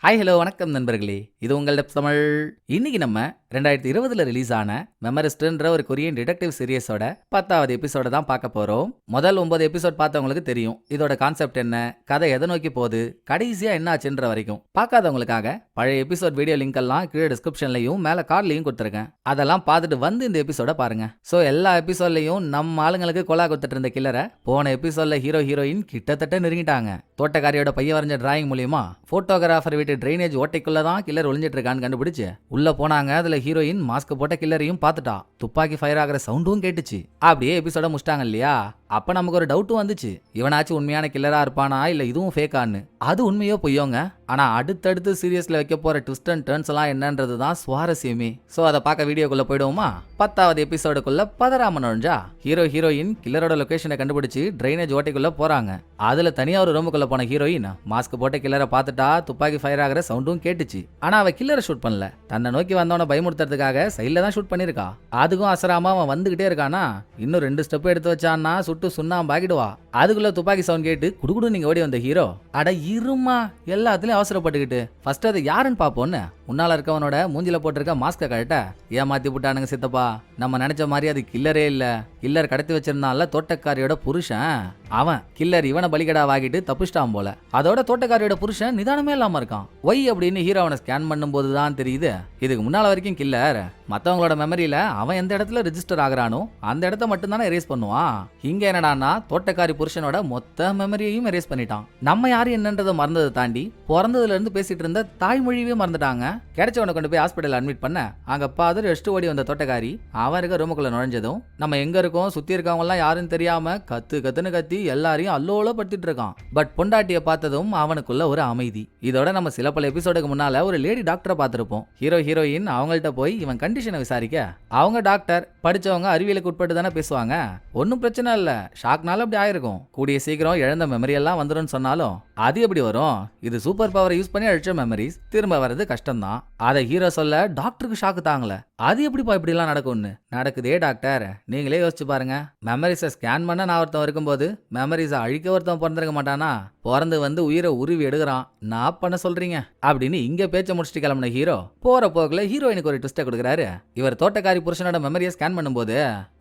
Hi hello வணக்கம் நண்பர்களே, இது உங்கள் டெப்ஸ் தமிழ். இன்னைக்கு நம்ம 2020 ரிலீஸ் ஆன மெமரிஸ்ட்ன்ற ஒரு கொரியன் டிடெக்டிவ் சீரியஸோட 10வது எபிசோட தான் பார்க்க போறோம். முதல் 9 எபிசோட் பார்த்தவங்களுக்கு தெரியும் இதோட கான்செப்ட் என்ன, கதை எதை நோக்கி போகுது, கடைசியா என்ன ஆச்சுன்ற வரைக்கும். பார்க்காதவங்களுக்காக பழைய எபிசோட் வீடியோ லிங்க் எல்லாம் கீழே டிஸ்கிரிப்ஷன்லையும் மேல கார்ட்லையும் கொடுத்துருக்கேன். அதெல்லாம் பார்த்துட்டு வந்து இந்த எபிசோட பாருங்க. ஸோ எல்லா எபிசோட்லையும் நம்ம ஆளுங்களுக்கு கொலா கொடுத்துட்டு இருந்த கில்லரை போன எபிசோட்ல ஹீரோயின் கிட்டத்தட்ட நெருங்கிட்டாங்க. தோட்டக்காரியோட பையன் வரைஞ்ச டிராயிங் மூலியமா போட்டோகிராஃபர் வீட்டு ட்ரைனேஜ் ஓட்டைக்குள்ள தான் கில்லர் ஒளிஞ்சிட்டு இருக்கான்னு கண்டுபிடிச்சு உள்ள போனாங்க. அதுல ஹீரோயின் மாஸ்க் போட்ட கில்லரையும் பார்த்துட்டா. துப்பாக்கி ஃபயர் ஆகிற சவுண்டும் கேட்டுச்சு. அப்படியே எபிசோட முடிச்சிட்டாங்க இல்லையா? அப்ப நமக்கு ஒரு டவுட்டும் வந்துச்சு, இவனாச்சும் உண்மையான கில்லரா இருப்பானா இல்ல இதுவும் ஃபேக்கான்னு. அது உண்மையோ பொய்யோங்க. ஆனா அடுத்தடுத்து சீரியஸ்ல வைக்க போற ட்விஸ்ட் அண்ட் டர்ன்ஸ் எல்லாம் என்னன்றது தான் சுவாரஸ்யமே. சோ அதை பார்க்க வீடியோக்குள்ள போயிடுவோமா? 10வது எபிசோடுக்குள்ள பதறாம நுழைஞ்சா ஹீரோயின் கில்லரோட லொகேஷனை கண்டுபிடிச்சு ட்ரைனேஜ் ஓட்டைக்குள்ள போறாங்க. அதுல தனியா ஒரு ரூமுக்குள்ள போன ஹீரோயின் மாஸ்க் போட்ட கில்லரை பார்த்துட்டா. துப்பாக்கி ஃபயர் ஆகிற சவுண்டும் கேட்டுச்சு. ஆனா அவ கில்லரை ஷூட் பண்ணல. தன்னை நோக்கி வந்தவன பயமுறுத்துறதுக்காக சைட்ல தான் ஷூட் பண்ணிருக்கா. அதுக்கும் அசராம அவன் வந்துகிட்டே இருக்கானா. இன்னும் 2 ஸ்டெப் எடுத்து வச்சான்னா சுட்டு சுண்ணாம்பாக்கிடுவா. அதுக்குள்ள துப்பாக்கி சவுண்ட் கேட்டு குடுகுடு நீங்க ஓடி வந்த ஹீரோ, அட இருமா, எல்லாத்துலயும் அவசரப்பட்டுக்கிட்டு ஃபர்ஸ்ட் அது யாருன்னு பாப்போன்னு முன்னால இருக்கவனோட மூஞ்சில போட்டிருக்க மாஸ்க கழட்ட ஏமாத்தி புட்டானுங்க சித்தப்பா. நம்ம நினைச்ச மாதிரி அது கில்லரே இல்ல. கில்லர் கடத்தி வச்சிருந்தான்ல தோட்டக்காரியோட புருஷன். அவன் கில்லர் இவனை பலிகடா வாங்கிட்டு தப்பிச்சிட்டான் போல. அதோட தோட்டக்காரியோட புருஷன் நிதானமே இல்லாம இருக்கான். ஒய் அப்படின்னு ஹீரோவனை ஸ்கேன் பண்ணும் போதுதான் தெரியுது இதுக்கு முன்னால வரைக்கும் கில்லர் மத்தவங்களோட மெமரியில அவன் எந்த இடத்துல ரெஜிஸ்டர் ஆகுறானோ அந்த இடத்த மட்டும் தானே எரேஸ் பண்ணுவான். இங்க என்னடான்னா தோட்டக்காரி புருஷனோட மொத்த மெமரியையும் எரேஸ் பண்ணிட்டான். நம்ம யாரு என்னன்றதை மறந்ததை தாண்டி பிறந்ததுல இருந்து பேசிட்டு இருந்த தாய்மொழியவே மறந்துட்டாங்க. கிடைச்சவனை கொண்டு போய் ஹாஸ்பிட்டல் அட்மிட் பண்ண அங்க பாதர் ரெஸ்ட் ஓடி வந்த தோட்டக்காரி அவன் இருக்க ரூமுக்குள்ள நுழைஞ்சதும் நம்ம எங்க இருக்கோம் சுத்தி இருக்கவங்க எல்லாம் யாருன்னு தெரியாம கத்துன்னு கத்தி எல்லாரையும் அல்லோல படுத்திட்டு இருக்கான். பட் பொண்டாட்டிய பார்த்ததும் அவனுக்குள்ள ஒரு அமைதி. இதோட நம்ம சில பல எபிசோடுக்கு முன்னால ஒரு லேடி டாக்டரை பார்த்திருப்போம். ஹீரோயின் அவங்கள்ட்ட போய் இவன் கண்டிஷனை விசாரிக்க அவங்க டாக்டர் படிச்சவங்க அறிவியலுக்கு உட்பட்டு தானே பேசுவாங்க. ஒன்னும் பிரச்சனை இல்ல, ஷாக்னால அப்படி ஆயிருக்கும், கூடிய சீக்கிரம் இழந்த மெமரி எல்லாம் வந்துடும் சொன்னாலும் அது எப்படி வரும்? இது சூப்பர் பவரை யூஸ் பண்ணி அழிச்ச மெமரிஸ் திரும்ப வர்றது கஷ்டம் தான். அதை ஹீரோ சொல்ல டாக்டருக்கு ஷாக்கு தாங்கல. அது எப்படிப்பா இப்படி எல்லாம் நடக்கும்னு. நடக்குதே டாக்டர், நீங்களே யோசிச்சு பாருங்க. மெமரிஸை ஸ்கேன் பண்ண நான் ஒருத்தன் இருக்கும்போது மெமரிஸை அழிக்க ஒருத்தன் பிறந்திருக்க மாட்டானா? பிறந்து வந்து உயிரை உருவி எடுக்கிறான், நான் பண்ண சொல்றீங்க அப்படின்னு இங்க பேச்ச முடிச்சுட்டு கிளம்பின ஹீரோ போற போக்குல ஹீரோயினுக்கு ஒரு ட்விஸ்ட கொடுக்குறாரு. இவர் தோட்டக்காரி புருஷனோட மெமரியை ஸ்கேன் பண்ணும்போது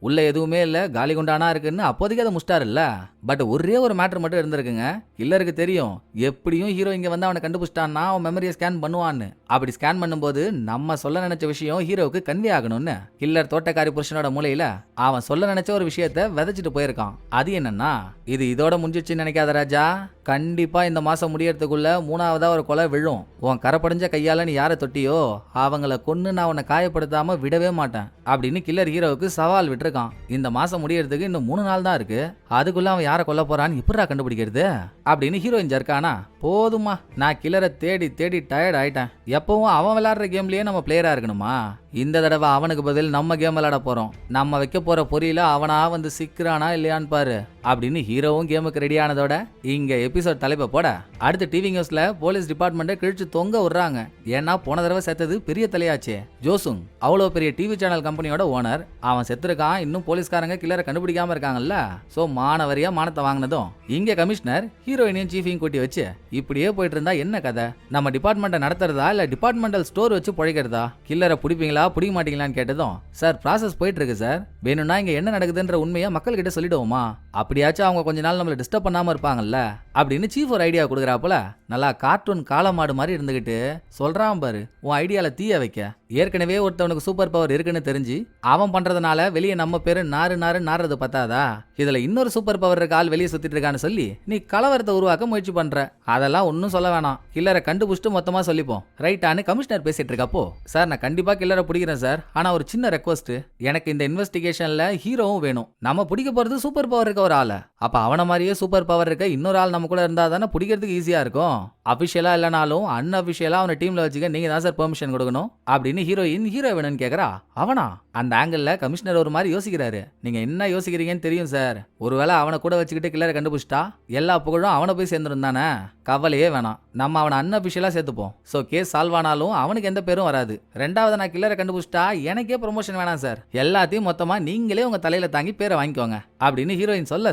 உள்ள எதுவுமே இல்ல, காலி குண்டானா இருக்குன்னு அப்போதைக்கு அதை முடிச்சிட்டாரு இல்ல. பட் ஒரே ஒரு மேட்டர் மட்டும் இருந்திருக்குங்க. கில்லருக்கு தெரியும் எப்படியும் ஹீரோ இங்க வந்து அவனை கண்டுபிடிச்சிட்டான்னா அவன் மெமரியை ஸ்கேன் பண்ணுவான்னு. அப்படி ஸ்கேன் பண்ணும்போது நம்ம சொல்ல நினைச்ச விஷயம் ஹீரோவுக்கு கன்வே ஆகணும்னு கில்லர் தோட்டக்காரி புருஷனோட மூலையில அவன் சொல்ல நினைச்ச ஒரு விஷயத்த விதைச்சிட்டு போயிருக்கான். அது என்னன்னா, இது இதோட முடிஞ்சிச்சுன்னு நினைக்காத ராஜா, கண்டிப்பா இந்த மாசம் முடியறதுக்குள்ள 3ஆவதா ஒரு கொலை விழும். உன் கரப்படைஞ்ச கையால நீ யாரை தொட்டியோ அவங்கள கொன்னு நான் உன்னை காயப்படுத்தாம விடவே மாட்டேன் அப்படின்னு கில்லர் ஹீரோவுக்கு சவால் விட்டுருக்கான். இந்த மாசம் முடியறதுக்கு இன்னும் 3 நாள் தான் இருக்கு. அதுக்குள்ள அவன் யாரை கொல்ல போறான்னு எப்படா கண்டுபிடிக்கிறது அப்படின்னு ஹீரோயின் ஜர்க்கானா. போதுமா, நான் கில்லரை தேடி டயர்ட் ஆயிட்டேன். எப்பவும் அவன் விளையாடுற கேம்லயே நம்ம பிளேயரா இருக்கணுமா? இந்த தடவை அவனுக்கு பதில் நம்ம கேம் விளையாட போறோம். நம்ம வைக்க போற பொறியில அவனா வந்து சிக்கிறானா இல்லையான்னு பாரு அப்படின்னு ஹீரோவும் கேமுக்கு ரெடி ஆனதோட இங்க எபிசோட் தலைப்பை போட அடுத்து டிவி நியூஸ்ல போலீஸ் டிபார்ட்மெண்ட்டை கிழிச்சு தொங்க விடுறாங்க. ஏன்னா போன தடவை செத்தது பெரிய தலையாச்சே ஜோசுங், அவ்வளோ பெரிய டிவி சேனல் கம்பெனியோட ஓனர். அவன் செத்துருக்கான். இன்னும் போலீஸ்காரங்க கில்லரை கண்டுபிடிக்காம இருக்காங்கல்ல. சோ மானவரியா மானத்தை வாங்கினதும் இங்க கமிஷனர் ஹீரோயினையும் சீஃபையும் கூட்டி வச்சு இப்படியே போயிட்டு இருந்தா என்ன கதை? நம்ம டிபார்ட்மெண்ட்டை நடத்துறதா இல்ல டிபார்ட்மெண்டல் ஸ்டோர் வச்சு பிழைக்கிறதா? கில்லரை பிடிப்பீங்களா பிடிக்க மாட்டீங்களான்னு கேட்டதும் சார் ப்ராசஸ் போயிட்டு இருக்கு சார், வேணும்னா இங்க என்ன நடக்குதுன்ற உண்மையை மக்கள் கிட்ட சொல்லிடுவோமா? அப்படியாச்சும் அவங்க கொஞ்ச நாள் நம்மள டிஸ்டர்ப் பண்ணாம இருப்பாங்கல்ல அப்படின்னு சீஃப் ஒரு ஐடியா கொடுக்குறாப்புல. நல்லா கார்ட்டூன் காலமாடு மாதிரி இருந்துகிட்டு சொல்றான் பாரு, உன் ஐடியால தீய வைக்க. ஏற்கனவே ஒருத்தவனுக்கு சூப்பர் பவர் இருக்குன்னு தெரிஞ்சு அவன் பண்றதுனால வெளியே நம்ம பேரு நாறுறது பத்தாதா? இதுல இன்னொரு சூப்பர் பவர் இருக்க ஆள் வெளியே சுத்திட்டு இருக்கான்னு சொல்லி நீ கலவரத்தை உருவாக்க முயற்சி பண்ற. அதெல்லாம் ஒன்னும் சொல்ல வேணாம், கில்லரை கண்டுபிடிச்சிட்டு மொத்தமா சொல்லிப்போம் ரைட்டான்னு கமிஷனர் பேசிட்டு இருக்கப்போ, சார் நான் கண்டிப்பா கில்லரை பிடிக்கிறேன் சார், ஆனா ஒரு சின்ன ரெக்வஸ்ட், எனக்கு இந்த இன்வெஸ்டிகேஷன்ல ஹீரோவும் வேணும். நம்ம பிடிக்க போறது சூப்பர் பவர் இருக்க ஒரு ஆளை. அப்ப அவன மாதிரியே சூப்பர் பவர் இருக்க இன்னொரு ஆள் நம்ம கூட இருந்தா தானே பிடிக்கிறதுக்கு ஈஸியா இருக்கும். அபிஷியலா இல்லனாலும் அன்அபிஷியலா அவனை டீம்ல வச்சுக்க நீங்க தான் சார் பெர்மிஷன் கொடுக்கணும் அப்படின்னு ஹீரோயின் ஹீரோ வேணும்னு கேக்குறா. அவனா அந்த ஆங்கிள் கமிஷனர் ஒரு மாதிரி யோசிக்கிறாரு. நீங்க என்ன யோசிக்கிறீங்கன்னு தெரியும் சார். ஒருவேளை அவனை கூட வச்சுக்கிட்டு கில்லரை கண்டுபிடிச்சிட்டா எல்லா புகழும் அவனை போய் சேர்ந்துரும் தானே? கவலையே வேணாம், நம்ம அவனை அன்அபிஷியலா சேர்த்துப்போம். சோ கேஸ் சால்வ் ஆனாலும் அவனுக்கு எந்த பேரும் வராது. ரெண்டாவது நான் கில்லரை கண்டுபிடிச்சிட்டா எனக்கே ப்ரொமோஷன் வேணாம் சார், எல்லாத்தையும் மொத்தமா நீங்களே உங்க தலையில தாங்கி பேரை வாங்கிக்கோங்க அப்படின்னு ஹீரோயின் சொல்ல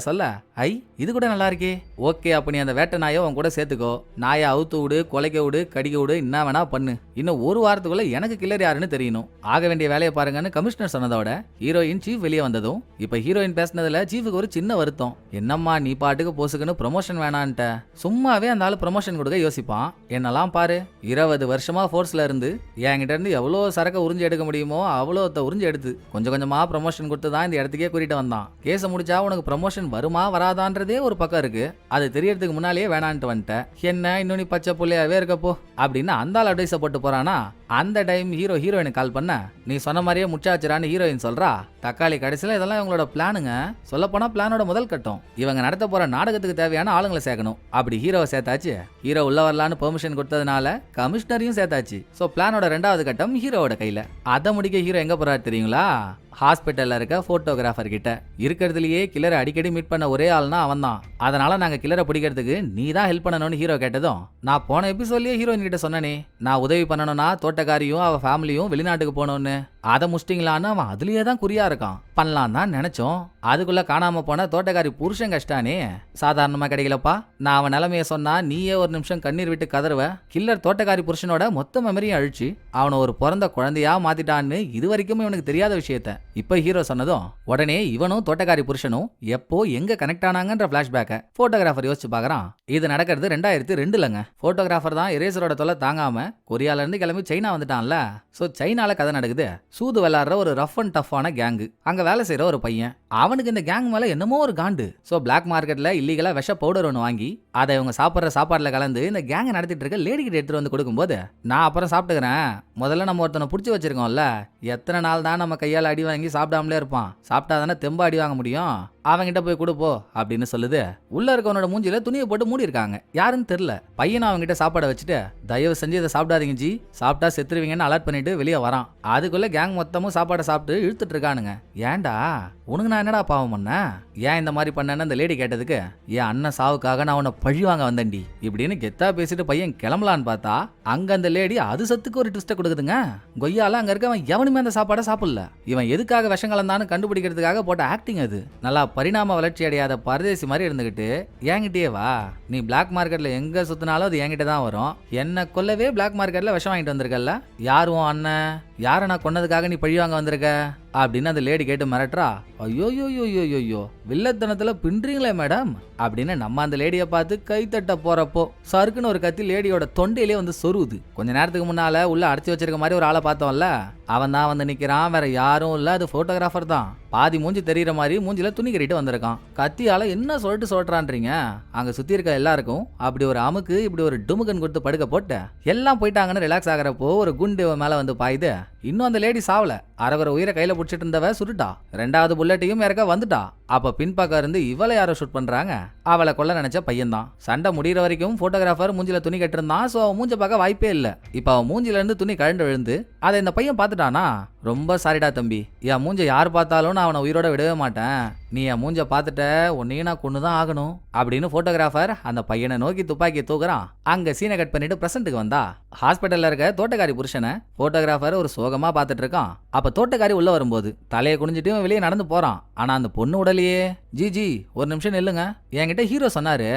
ஐ இது கூட நல்லா இருக்கே. ஓகே, அப்ப நீ அந்த வேட்டை நாயை உன் கூட சேர்த்துக்கோ. நாயை அவுத்து விடு, கொலைக்க விடு, கடிக்க விடு, என்ன வேணா பண்ணு. இன்னும் ஒரு வாரத்துக்குள்ள எனக்கு கில்லர் யாருன்னு தெரியணும். ஆக வேண்டிய வேலையை பாருங்கன்னு கமிஷனர் சொன்னதோட ஹீரோயின் சீஃப் வெளியே வந்ததும் இப்ப ஹீரோயின் பேசினதுல சீஃபுக்கு ஒரு சின்ன வருத்தம். என்னம்மா நீ பாட்டுக்கு போசுக்குன்னு ப்ரொமோஷன் வேணான்ட்ட. சும்மாவே அந்த ஆளு ப்ரொமோஷன் கொடுக்க யோசிப்பான். என்னெல்லாம் பாரு, 20 வருஷமா ஃபோர்ஸ்ல இருந்து என்கிட்ட இருந்து எவ்வளோ சரக்க உறிஞ்சி எடுக்க முடியுமோ அவ்வளோ உறிஞ்சி எடுத்து கொஞ்சம் கொஞ்சமா ப்ரமோஷன் கொடுத்து தான் இந்த இடத்துக்கே கூட்டிட்டு வந்தான். கேஸை முடிச்சா உனக்கு ப்ரமோஷன் வருமா வராதான்றதே ஒரு பக்கம் இருக்கு. அது தெரியறதுக்கு முன்னாலேயே வேணான்ட்டு வந்துட்டேன். என்ன இன்னும் நீ பச்சை புள்ளையாவே இருக்கப்போ அப்படின்னு அந்த ஆள் அட்வைஸை போட்டு போறானா. அந்த டைம் ஹீரோயினுக்கு கால் பண்ண நீ சொன்ன மாதிரியே முச்சாச்சுரான்னு ஹீரோயின் சொல்றா. தக்காளி கடைசியில் இதெல்லாம் இவங்களோட பிளானுங்க. சொல்ல போனா பிளானோட முதல் கட்டம். இவங்க நடத்த போற நாடகத்துக்கு தேவையான ஆளுங்களை சேர்க்கணும். அப்படி ஹீரோவை சேர்த்தாச்சு. ஹீரோ உள்ள வரலான்னு பெர்மிஷன் கொடுத்ததுனால கமிஷனரையும் சேர்த்தாச்சு. சோ பிளானோட 2வது கட்டம் ஹீரோவோட கையில. அதை முடிக்க ஹீரோ எங்க போறாரு தெரியுங்களா? ஹாஸ்பிட்டல்ல இருக்க போட்டோகிராஃபர் கிட்ட. இருக்கிறதுலயே கில்லரை அடிக்கடி மீட் பண்ண ஒரே ஆள்னா அவன் தான். அதனால நாங்க கில்லரை பிடிக்கிறதுக்கு நீ தான் ஹெல்ப் பண்ணணும்னு ஹீரோ கேட்டதும் நான் போன எபிசோட்லயே ஹீரோயின் கிட்ட சொன்னனே, நான் உதவி பண்ணணும்னா தோட்டக்காரியும் அவ ஃபேமிலியும் வெளிநாட்டுக்கு போகணும்னு. அதை முடிச்சிட்டீங்களான்னு அவன் அதுலயே தான் குறியா இருக்கான். பண்ணலாம் தான் நினைச்சோம். அதுக்குள்ள காணாம போன தோட்டக்காரி புருஷன் கஷ்டானே. சாதாரணமா கிடைக்கலப்பா. நான் அவன் நிலைமைய சொன்னா நீயே ஒரு நிமிஷம் கண்ணீர் விட்டு கதறுவ. கில்லர் தோட்டக்காரி புருஷனோட மொத்த மெமரியும் அழிச்சு அவனை ஒரு பிறந்த குழந்தையா மாத்திட்டான்னு இது வரைக்கும் இவனுக்கு தெரியாத விஷயத்த இப்ப ஹீரோ சொன்னதும் உடனே இவனும் தோட்டக்காரி புருஷனும் எப்போ எங்க கனெக்ட் ஆனாங்கன்ற பிளாஷ்பேக்க போட்டோகிராஃபர் யோசிச்சு பாக்குறான். இது நடக்கிறது 2002லங்க. போட்டோகிராஃபர் தான் எரேசரோட தொல்லை தாங்காம கொரியால இருந்து கிளம்பி சைனா வந்துட்டான்ல. சோ சைனால கதை நடக்குது. சூது விளையாடுற ஒரு ரஃப் அண்ட் டஃப்பான கேங்கு. அங்க வேலை செய்யற ஒரு பையன். அவனுக்கு இந்த கேங் மேல என்னமோ ஒரு காண்டு. சோ பிளாக் மார்க்கெட்ல இல்லீகலா விஷ பவுடர் ஒன்று வாங்கி அதை இவங்க சாப்பிட்ற சாப்பாடுல கலந்து இந்த கேங் நடத்திட்டு இருக்க லேடி கிட்ட எடுத்துட்டு வந்து கொடுக்கும்போது நான் அப்புறம் சாப்பிட்டுக்கிறேன். முதல்ல நம்ம ஒருத்தனை பிடிச்சி வச்சிருக்கோம்ல, எத்தனை நாள் தான் நம்ம கையால் அடி வாங்கி சாப்பிடாமலே இருப்பான். சாப்பிட்டா தானே தெம்பா அடி வாங்க முடியும். அவங்கிட்ட போய் கொடுப்போ அப்படின்னு சொல்லுது. உள்ள இருக்கவனோட மூஞ்சில துணியை போட்டு மூடி இருக்காங்க. யாருன்னு தெரியல. பையனை அவங்கிட்ட சாப்பாடை வச்சுட்டு தயவு செஞ்சு இதை சாப்பிடாதீங்க ஜி, சாப்பிட்டா செத்துருவீங்கன்னு அலர்ட் பண்ணிட்டு வெளியே வரான். அதுக்குள்ள கேங் மொத்தமும் சாப்பாடை சாப்பிட்டு இழுத்துட்டு இருக்கானுங்க. ஏன்டா உனக்கு நான் என்னடா பாவம் பண்ண, ஏன் இந்த மாதிரி பண்ணேன்னு அந்த லேடி கேட்டதுக்கு என் அண்ணன் சாவுக்காக நான் உன்னை பழி வாங்க வந்தேன்டி இப்படின்னு கெத்தா பேசிட்டு பையன் கிளம்பலான்னு பார்த்தா அங்க அந்த லேடி அது சத்துக்கு ஒரு ட்விஸ்ட கொடுக்குதுங்க. கொய்யால அங்க இருக்கவன் எவனுமே அந்த சாப்பாடை சாப்பிடல. இவன் எதுக்காக விஷம் கலந்தான்னு கண்டுபிடிக்கிறதுக்காக போட்ட ஆக்டிங் அது. நல்லா பரிணாம வளர்ச்சி அடையாத பரதேசி மாதிரி இருந்துகிட்டு என்கிட்டயே வா, நீ பிளாக் மார்க்கெட்ல எங்க சுத்தினாலும் அது என்கிட்ட தான் வரும். என்ன கொல்லவே பிளாக் மார்க்கெட்ல விஷம் வாங்கிட்டு வந்திருக்கல, யாரும் அண்ணன் யாரை நான் கொன்னதுக்காக நீ பழி வாங்க வந்திருக்க அப்படின்னு அந்த லேடி கேட்டு மிரட்டுறா. ஐயோயோயோயோயோ வில்லத்தனத்துல பின்றீங்களே மேடம் அப்படின்னு நம்ம அந்த லேடியை பார்த்து கைத்தட்ட போறப்போ சறுக்குன்னு ஒரு கத்தி லேடியோட தொண்டையிலே வந்து சொருவுது. கொஞ்ச நேரத்துக்கு முன்னால உள்ள அடைச்சி வச்சிருக்க மாதிரி ஒரு ஆளை பார்த்தோம்ல, அவன் தான் வந்து நிக்கிறான். வேற யாரும் இல்ல, அது போட்டோகிராஃபர் தான். பாதி மூஞ்சி தெரியற மாதிரி மூஞ்சில துணி கட்டிட்டு வந்திருக்கான். கத்தியால என்ன சொல்றான்றீங்க? அங்க சுத்தி இருக்க எல்லாருக்கும் அப்படி ஒரு அமுக்கு இப்படி ஒரு டுமுகன் கொடுத்து படுக்க போட்டு எல்லாம் போயிட்டாங்கன்னு ரிலாக்ஸ் ஆகிறப்போ ஒரு குண்டு மேல வந்து பாயுது. இன்னும் அந்த லேடி சாவல. அரவர உயிரை கையில பிடிச்சிட்டு இருந்தவ சுருட்டா. 2வது புல்லட்டையும் இறக்க வந்துட்டா. அப்ப பின்பக்கம் இருந்து இவளை யாரோ ஷூட் பண்றாங்க. அவளை கொல்ல நினைச்ச பையன் தான். சண்டை முடிகிற வரைக்கும் போட்டோகிராஃபர் மூஞ்சில துணி கட்டிருந்தான். சோ அவன் மூஞ்ச பார்க்க வாய்ப்பே இல்ல. இப்ப அவன் மூஞ்சில இருந்து துணி கழண்டு விழுந்து அதை இந்த பையன் பார்த்துட்டானா. ரொம்ப சாரிடா தம்பி, என் மூஞ்ச யார் பார்த்தாலும் நான் அவனை உயிரோட விடவே மாட்டேன். நீ என் மூஞ்ச பார்த்துட்ட, உன்னையும் நான் கொண்டுதான் ஆகணும் அப்படின்னு போட்டோகிராஃபர் அந்த பையனை நோக்கி துப்பாக்கி தூக்குறான். அங்க சீனை கட் பண்ணிட்டு பிரசன்ட்டுக்கு வந்தா ஹாஸ்பிட்டல்ல இருக்க தோட்டக்காரி புருஷனை போட்டோகிராஃபர் ஒரு சோகமா பார்த்துட்டு இருக்கான். அப்ப தோட்டக்காரி உள்ள வரும்போது தலையை குனிஞ்சிட்டு வெளியே நடந்து போறான். ஆனா அந்த பொண்ணு உடலையே. ஜி ஒரு நிமிஷம் நில்லுங்க, என்கிட்ட ஹீரோ சொன்னாரு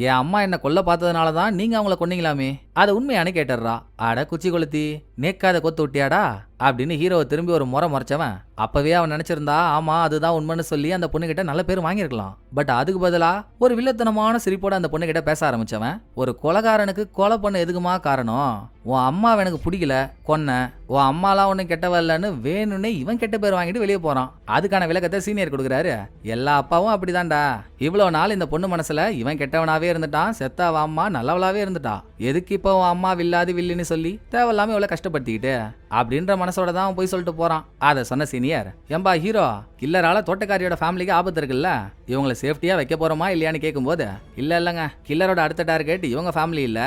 என் அம்மா என்ன கொல்ல பார்த்ததுனாலதான் நீங்க அவங்கள கொன்னீங்களாமே, அது உண்மையானு கேட்டுறா. அட குச்சி கொளுத்தி நேக்காத கொத்து விட்டியாடா அப்படின்னு ஹீரோவை திரும்பி ஒரு முறை முறைச்சவன் அப்பவே அவன் நினைச்சிருந்தா ஆமா அதுதான் உண்மைன்னு சொல்லி அந்த பொண்ணுகிட்ட நல்ல பேர் வாங்கியிருக்கலாம். பட் அதுக்கு பதிலா ஒரு வில்லத்தனமான சிரிப்போட அந்த பொண்ணுகிட்ட பேச ஆரம்பிச்சவன் ஒரு கொலைகாரனுக்கு கொலை பண்ண எதுக்குமா காரணம், உன் அம்மாவை எனக்கு பிடிக்கல கொன்ன, உன் அம்மாலாம் ஒன்னும் கெட்டவ இல்லைன்னு வேணும்னே இவன் கெட்ட பேர் வாங்கிட்டு வெளியே போறான். அதுக்கான விளக்கத்தை சீனியர் கொடுக்குறாரு. எல்லா அப்பாவும் அப்படிதான்டா. இவ்வளவு நாள் இந்த பொண்ணு மனசுல இவன் கெட்டவனாவே இருந்துட்டான், செத்த அவ அம்மா நல்லவளாவே இருந்துட்டா. எதுக்கு இப்போ உன் அம்மா வில்லாது வில்லின்னு சொல்லி தேவையில்லாம இவ்வளவு கஷ்டப்படுத்திக்கிட்டு அப்படின்ற மனசோட தான் போய் சொல்லிட்டு போறான். அதை சொன்ன சீனியர், எம்பா ஹீரோ கில்லரால தோட்டக்காரியோட ஃபேமிலிக்கு ஆபத்து இருக்குல்ல, இவங்களை சேஃப்டியா வைக்க போறோமா இல்லையான்னு கேட்கும்போது இல்ல இல்லங்க கில்லரோட அடுத்த டார்கெட் இவங்க ஃபேமிலி இல்ல,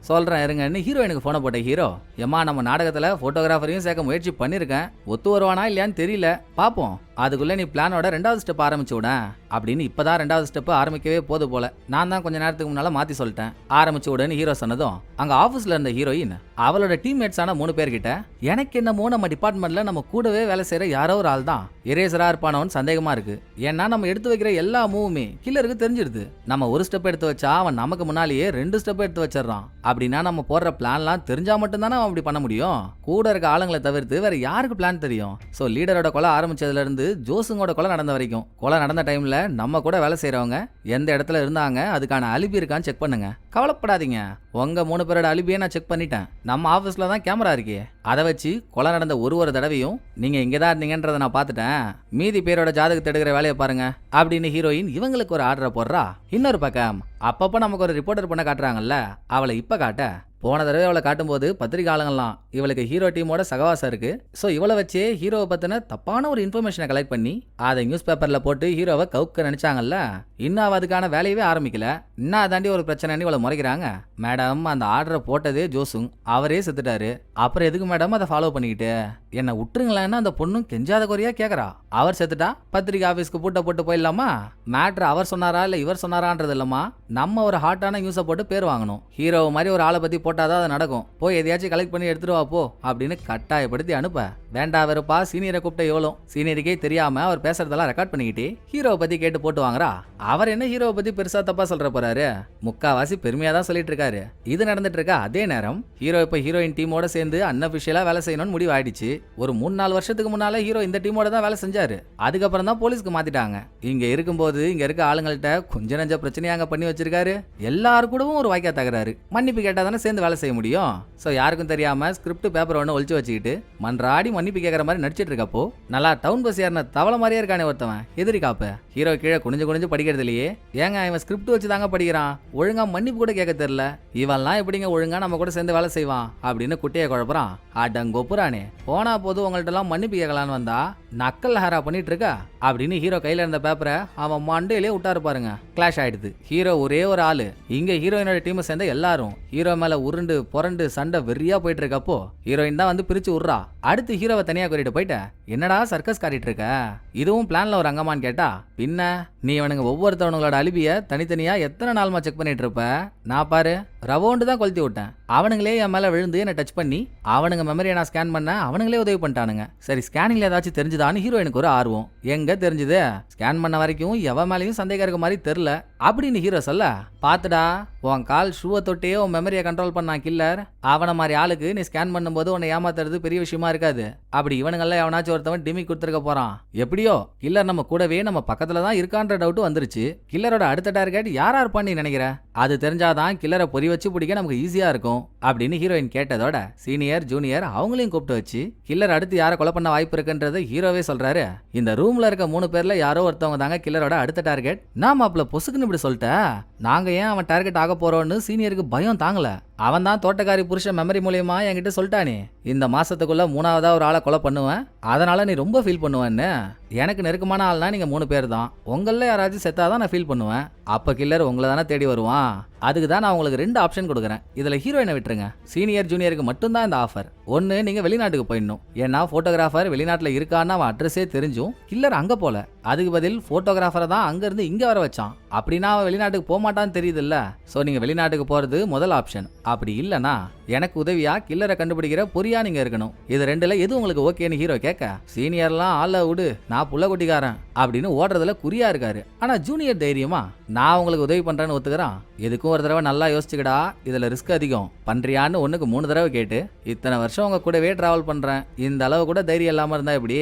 சொல்றேன் இருங்கன்னு ஹீரோயினுக்கு போன கோவப்பட்ட ஹீரோ, ஏம்மா நம்ம நாடகத்துல போட்டோகிராஃபரையும் சேர்க்க முயற்சி பண்ணிருக்கேன், ஒத்து வருவானா இல்லையான்னு தெரியல, பாப்போம், அதுக்குள்ள நீ பிளானோட 2வது ஸ்டெப் ஆரம்பிச்சு விட அப்படின்னு. இப்பதான் 2வது ஸ்டெப் ஆரம்பிக்கவே போது போல, நான் தான் கொஞ்ச நேரத்துக்கு முன்னால மாத்தி சொல்லிட்டேன், ஆரம்பிச்சு விடுன்னு ஹீரோ சொன்னதும் அங்க ஆபீஸ்ல இருந்த ஹீரோயின் அவளோட டீம்மேட்ஸான 3 பேர்கிட்ட, எனக்கு என்னமோ நம்ம டிபார்ட்மெண்ட்ல நம்ம கூடவே வேலை செய்யற யாரோ ஒரு ஆள் தான் எரேசரா இருப்பானோன்னு சந்தேகமா இருக்கு. ஏன்னா நம்ம எடுத்து வைக்கிற எல்லா மூவுமே கில்லருக்கு தெரிஞ்சிருது. நம்ம ஒரு ஸ்டெப் எடுத்து வச்சா அவன் நமக்கு முன்னாலேயே 2 ஸ்டெப் எடுத்து வச்சிடறான். அப்படின்னா நம்ம போடுற பிளான்லாம் தெரிஞ்சா மட்டும்தானே அவன் அப்படி பண்ண முடியும். கூட இருக்க ஆளுங்களை தவிர்த்து வேற யாருக்கு பிளான் தெரியும்? சோ லீடரோட கொலை ஆரம்பிச்சதுல இருந்து ஜோசுங்கோட கொலை நடந்த வரைக்கும், கொலை நடந்த டைம்ல நம்ம கூட வேலை செய்யறவங்க எந்த இடத்துல இருந்தாங்க, அதுக்கான அலிபி இருக்கான்னு செக் பண்ணுங்க. கவலைப்படாதீங்க, உங்க 3 பேரோட அலிபியை நான் செக் பண்ணிட்டேன். நம்ம ஆபீஸ்ல தான் கேமரா இருக்கே, அதை வச்சு கொலை நடந்த ஒரு தடவையும் நீங்க இங்கதான் இருந்தீங்கன்றத நான் பார்த்துட்டேன். மீதி பேரோட ஜாதகத்தை எடுக்கிற வேலையை பாருங்க அப்படின்னு ஹீரோயின் இவங்களுக்கு ஒரு ஆர்டரை போடுறா. இன்னொரு பக்கம் அப்பப்ப நமக்கு ஒரு ரிப்போர்ட்டர் பண்ண காட்டுறாங்கல்ல, அவளை இப்ப காட்ட, போன தடவை அவளை காட்டும்போது பத்திரிகையாளங்கள்லாம் இவளுக்கு ஹீரோ டீமோட சகவாசம் இருக்கு, ஸோ இவளை வச்சே ஹீரோவை பத்தின தப்பான ஒரு இன்ஃபர்மேஷனை கலெக்ட் பண்ணி அதை நியூஸ் பேப்பர்ல போட்டு ஹீரோவை கவுக்க நினைச்சாங்கல்ல. இன்னும் அவ அதுக்கான வேலையவே ஆரம்பிக்கல, இன்னும் அதாண்டி ஒரு பிரச்சனைன்னு இவளை முறைக்கிறாங்க. மேடம், அந்த ஆர்டரை போட்டதே ஜோசுங், அவரே செத்துட்டாரு, அப்புறம் எதுக்கு மேடம் அதை ஃபாலோ பண்ணிக்கிட்டு? என்ன விட்டுருங்களேன்னு அந்த பொண்ணும் கெஞ்சாத குறையா கேட்கறா. அவர் செத்துட்டா பத்திரிகை ஆஃபீஸ்க்கு பூட்டை போட்டு போயிடலாமா? மேட்ரு அவர் சொன்னாரா இல்லை இவர் சொன்னாரான்றது இல்லம்மா, நம்ம ஒரு ஹாட்டான நியூஸை போட்டு பேர் வாங்கணும். ஹீரோ மாதிரி ஒரு ஆளை பத்தி போட்டாதான் அது நடக்கும், போய் எதையாச்சும் கலெக்ட் பண்ணி எடுத்துட்டு வா போ அப்படின்னு கட்டாயப்படுத்தி அனுப்ப. வேண்டா வெறுப்பா சீனியரை கூப்பிட்ட எவ்வளோ, சீனியருக்கே தெரியாம அவர் பேசுறதெல்லாம் ரெக்கார்ட் பண்ணிக்கிட்டு ஹீரோவை பத்தி கேட்டு போட்டு வாங்குறா. அவர் என்ன ஹீரோவை பத்தி பெருசா தப்பா சொல்ற போறாரு, முக்காவாசி பெருமையா தான் சொல்லிட்டு இருக்காரு. இது நடந்துட்டு இருக்க அதே நேரம் ஹீரோ இப்ப ஹீரோயின் டீமோட சேர்ந்து அன்அபிஷியலா வேலை செய்யணும்னு முடிவு ஆயிடுச்சு. ஒரு 3-4 வருஷத்துக்கு முன்னால ஹீரோ இந்த டீமோட தான் வேலை செஞ்சாரு, அதுக்கப்புறம் தான் போலீஸ்க்கு மாத்திட்டாங்க. இங்க இருக்கும்போது இங்க இருக்க ஆளுங்கள்ட்ட கொஞ்ச நஞ்ச பிரச்சனையாங்க பண்ணி வச்சிருக்காரு. எல்லாரும் கூடவும் ஒரு வாய்க்கா தகராறு, மன்னிப்பு கேட்டா தானே சேர்ந்து வேலை செய்ய முடியும். சோ யாருக்கும் தெரியாம ஸ்கிரிப்ட் பேப்பர் ஒன்று ஒழிச்சு வச்சுக்கிட்டு மன்றாடி மன்னிப்பு கேட்கற மாதிரி நடிச்சிட்டு இருக்கப்போ நல்லா டவுன் பஸ் ஏறின தவளை மாதிரியே இருக்கானே ஒருத்தவன் எதிரி காப்பு. ஹீரோ கீழே குனிஞ்சு படிக்கிறது இல்லையே, ஏங்க இவன் ஸ்கிரிப்ட் வச்சு தாங்க படிக்கிறான், ஒழுங்கா மன்னிப்பு கூட கேட்க தெரியல, இவன்லாம் எப்படிங்க ஒழுங்கா நம்ம கூட சேர்ந்து வேலை செய்வான் அப்படின்னு குட்டையை குழப்பறான். அடங்கொப்புறானே, போனா போது உங்கள்ட்ட எல்லாம் மன்னிப்பு கேட்கலான்னு வந்தா நக்கல் ஹேரா பண்ணிட்டு இருக்கா அப்படின்னு ஹீரோ கையில இருந்த பேப்பரை அவன் மண்டையிலே விட்டாரு பாருங்க. கிளாஷ் ஆயிடுது. ஹீரோ ஒரே ஒரு ஆளு, இங்க ஹீரோயினோட டீமை சேர்ந்த எல்லாரும் ஹீரோ மேல உருண்டு புரண்டு சண்டை வெறியா போயிட்டு இருக்கப்போ ஹீரோயின் தான் வந்து பிரிச்சு விடுறா. அடுத்து ஹீரோவை தனியா கூட்டிட்டு போயிட்ட, என்னடா சர்க்கஸ் காட்டிட்டு இருக்க, இதுவும் பிளான்ல ஒரு அங்கமான்னு கேட்டா, பின்ன நீ இவனுங்க ஒவ்வொருத்தவங்களோட அலிபிய தனித்தனியா எத்தனை நாள்மா செக் பண்ணிட்டு இருப்ப, நான் பாரு ரவோண்டு தான் கொளுத்தி விட்டேன், அவனுங்களே என் மேல விழுந்து என்ன டச் பண்ணி அவனுங்க மெமரியை நான் ஸ்கேன் பண்ண, அவனுங்களே உதவி பண்ணிட்டானுங்க. சரி ஸ்கேனிங்ல ஏதாச்சும் தெரிஞ்சுதான்னு ஹீரோயினுக்கு ஒரு ஆர்வம். எங்க தெரிஞ்சுது, ஸ்கேன் பண்ண வரைக்கும் எவன் மேலேயும் சந்தேகம் இருக்க மாதிரி தெரியல அப்படின்னு ஹீரோ சொல்ல, பாத்துடா உன் கால் ஷூவை தொட்டே உன் மெமரியை கண்ட்ரோல் பண்ணான் கில்லர், அவனை மாதிரி ஆளுக்கு நீ ஸ்கேன் பண்ணும்போது உன்னை ஏமாத்துறது பெரிய விஷயமா இருக்காது. அப்படி இவனுங்கெல்லாம் எவனாச்சும் ஒருத்தவன் டிமி கொடுத்துருக்க போறான். எப்படியோ கில்லர் நம்ம கூடவே நம்ம பக்கத்துல தான் இருக்கான்ற டவுட் வந்துருச்சு. கில்லரோட அடுத்த டார்கெட் யாரா இருப்பான்னு நீ நினைக்கிற, அது தெரிஞ்சாதான் கில்லரை பொறி வச்சு பிடிக்க நமக்கு ஈஸியா இருக்கும் அப்படின்னு ஹீரோயின் கேட்டதோட சீனியர் ஜூனியர் அவங்களையும் கூப்பிட்டு வச்சு கில்லர் அடுத்து யாரை கொலை பண்ண வாய்ப்பு இருக்குன்றது ஹீரோவே சொல்றாரு. இந்த ரூம்ல இருக்க 3 பேர்ல யாரோ ஒருத்தவங்க தாங்க கில்லரோட அடுத்த டார்கெட். நான் மாப்ள பொசுக்குன்னு இப்படி சொல்லிட்ட, நாங்க ஏன் அவன் டார்கெட் ஆக போறோம்னு சீனியருக்கு பயம் தாங்கல. அவன் தான் தோட்டக்காரி புருஷன் மெமரி மூலியமா என்கிட்ட சொல்லிட்டானே, இந்த மாசத்துக்குள்ள 3ஆவதா ஒரு ஆளை கொலை பண்ணுவேன், அதனால நீ ரொம்ப ஃபீல் பண்ணுவேன்னு. எனக்கு நெருக்கமான ஆள்னா நீங்க 3 பேர் தான், உங்கள யாராச்சும் செத்தாதான் நான் ஃபீல் பண்ணுவேன். அப்ப கில்லர் உங்களை தானே தேடி வருவான். அதுக்கு தான் நான் உங்களுக்கு 2 ஆப்ஷன் கொடுக்குறேன். இதுல ஹீரோயினை விட்டுருங்க, சீனியர் ஜூனியருக்கு மட்டும்தான் இந்த ஆஃபர். ஒன்னு நீங்க வெளிநாட்டுக்கு போயிடணும், ஏன்னா போட்டோகிராஃபர் வெளிநாட்டுல இருக்கான்னு அவன் அட்ரஸே தெரிஞ்சும் கில்லர் அங்க போல, அதுக்கு பதில் போட்டோகிராஃபரை தான் அங்க இருந்து இங்க வர வச்சான். அப்படின்னா அவன் வெளிநாட்டுக்கு போக மாட்டான்னு தெரியுது இல்ல. சோ நீங்க வெளிநாட்டுக்கு போறது முதல் ஆப்ஷன். அப்படி இல்லனா எனக்கு உதவியா கில்லரை கண்டுபிடிக்கிற பொறியா நீங்க இருக்கணும். இது 2ல எது உங்களுக்கு ஓகேன்னு ஹீரோ கேட்க, சீனியர்லாம் ஆள விடு, நான் புள்ள குட்டிக்காரன் அப்படின்னு ஓடுறதுல குறியா இருக்காரு. ஆனா ஜூனியர் தைரியமா நான் உங்களுக்கு உதவி பண்றேன்னு ஒத்துக்கிறான். எதுக்கும் ஒரு தடவை நல்லா யோசிச்சுக்கடா, இதுல ரிஸ்க் அதிகம், பண்றியான்னு 1க்கு 3 தடவை கேட்டு இத்தனை வருஷம் உங்க கூடவே டிராவல் பண்றேன், இந்த அளவு கூட தைரியம் இல்லாம இருந்தா எப்படி,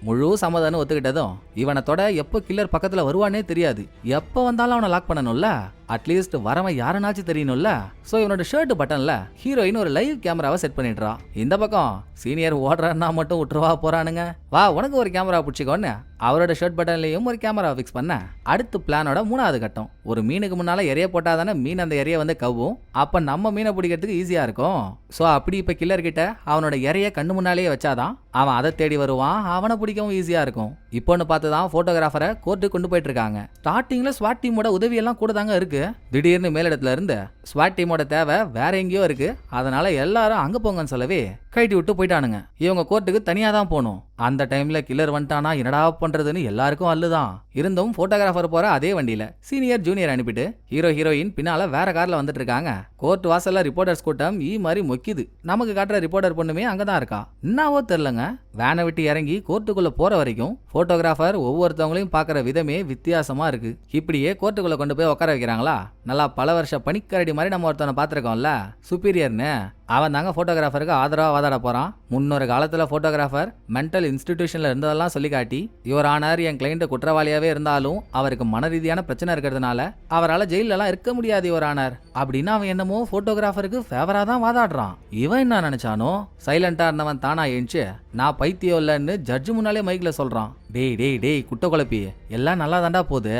முழு சம்மதம்னு ஒத்துக்கிட்டதும் இவனை தொட எப்போ கில்லர் பக்கத்துல வருவானே தெரியாது, எப்ப வந்தாலும் அவனை லாக் பண்ணணும்ல, அட்லீஸ்ட் வரவன் யாருனாச்சும் தெரியணும்ல. சோ இவனோட ஷர்ட் பட்டன்ல ஹீரோயின் ஒரு லைவ் கேமராவை செட் பண்ணிடுறா. இந்த பக்கம் சீனியர் ஓடுறான்னா மட்டும் விட்டுருவா போறானுங்க, வா உனக்கு ஒரு கேமரா பிடிச்சிக்கோன்னு அவரோட ஷர்ட் பட்டன்லயும் ஒரு கேமரா ஃபிக்ஸ் பண்ண. அடுத்து பிளானோட 3வது கட்டம், ஒரு மீனுக்கு முன்னால எரிய போட்டாதானே மீன் அந்த எரிய வந்து கவ்வும், அப்ப நம்ம மீனை பிடிக்கிறதுக்கு ஈஸியா இருக்கும். சோ அப்படி இப்ப கில்லர் கிட்ட அவனோட எரிய கண்ணு முன்னாலேயே வச்சாதான் அவன் அதை தேடி வருவான், அவனை பிடிக்கவும் ஈஸியா இருக்கும். இப்போன்னு பார்த்துதான் போட்டோகிராஃபரை கோர்ட்டுக்கு கொண்டு போயிட்டு இருக்காங்க. ஸ்டார்டிங்ல ஸ்வாட் டீமோட உதவி எல்லாம் கூட தாங்க இருக்கு. இருக்கு? திடீர்னு மேலிடத்துல இருந்து ஸ்வாட் டீமோட தேவை வேற எங்கேயோ இருக்கு, அதனால எல்லாரும் அங்க போங்கன்னு சொல்லவே கைட்டி விட்டு போயிட்டானுங்க. இவங்க கோர்ட்டுக்கு தனியா தான் போகணும். அந்த டைம்ல கில்லர் வந்துட்டானா என்னடா பண்றதுன்னு எல்லாருக்கும் அல்லுதான். இருந்தும் போட்டோகிராஃபர் போற அதே வண்டியில சீனியர் ஜூனியர் அனுப்பிட்டு ஹீரோ ஹீரோயின் பின்னால வேற கார்ல வந்துட்டு இருக்காங்க. கோர்ட் வாசல்ல ரிப்போர்ட்டர்ஸ் கூட்டம் மாதிரி மொக்கிது. நமக்கு காட்டுற ரிப்போர்ட்டர் பொண்ணுமே அங்கதான் இருக்கா. என்னவோ தெரியலங்க, வேனை விட்டு இறங்கி கோர்ட்டுக்குள்ள போற வரைக்கும் போட்டோகிராஃபர் ஒவ்வொருத்தவங்களையும் பாக்குற விதமே வித்தியாசமா இருக்கு. இப்படியே கோர்ட்டுக்குள்ள கொண்டு போய் உட்கார வைக்கிறாங்களா? நல்லா பல வருஷ பனிக்கரடி மாதிரி நம்ம ஒருத்தவனை பாத்திருக்கோம்ல, சுப்பீரியர்னு. அவன் தாங்க போட்டோகிராஃபருக்கு ஆதரவா வாதாட போறான். முன்னொரு காலத்துல போட்டோகிராஃபர் மென்டல் இன்ஸ்டிடியூஷன்ல இருந்ததெல்லாம் சொல்லி காட்டி, யுவர் ஆனர் என் கிளைண்ட் குற்றவாளியாவே இருந்தாலும் அவருக்கு மன ரீதியான பிரச்சனை இருக்கிறதுனால அவரால் ஜெயில எல்லாம் இருக்க முடியாது யுவர் ஆனர் அப்படின்னு அவன் என்னமோ போட்டோகிராஃபருக்கு ஃபேவரா தான் வாதாடுறான். இவன் என்ன நினைச்சானோ, சைலண்டா இருந்தவன் தானா ஏஞ்சி நான் பைத்தியம் இல்லைன்னு ஜட்ஜு முன்னாலே மைக்ல சொல்றான். டேய் டேய் டேய் குட்ட குழப்பி, எல்லாம் நல்லா தாண்டா போகுது,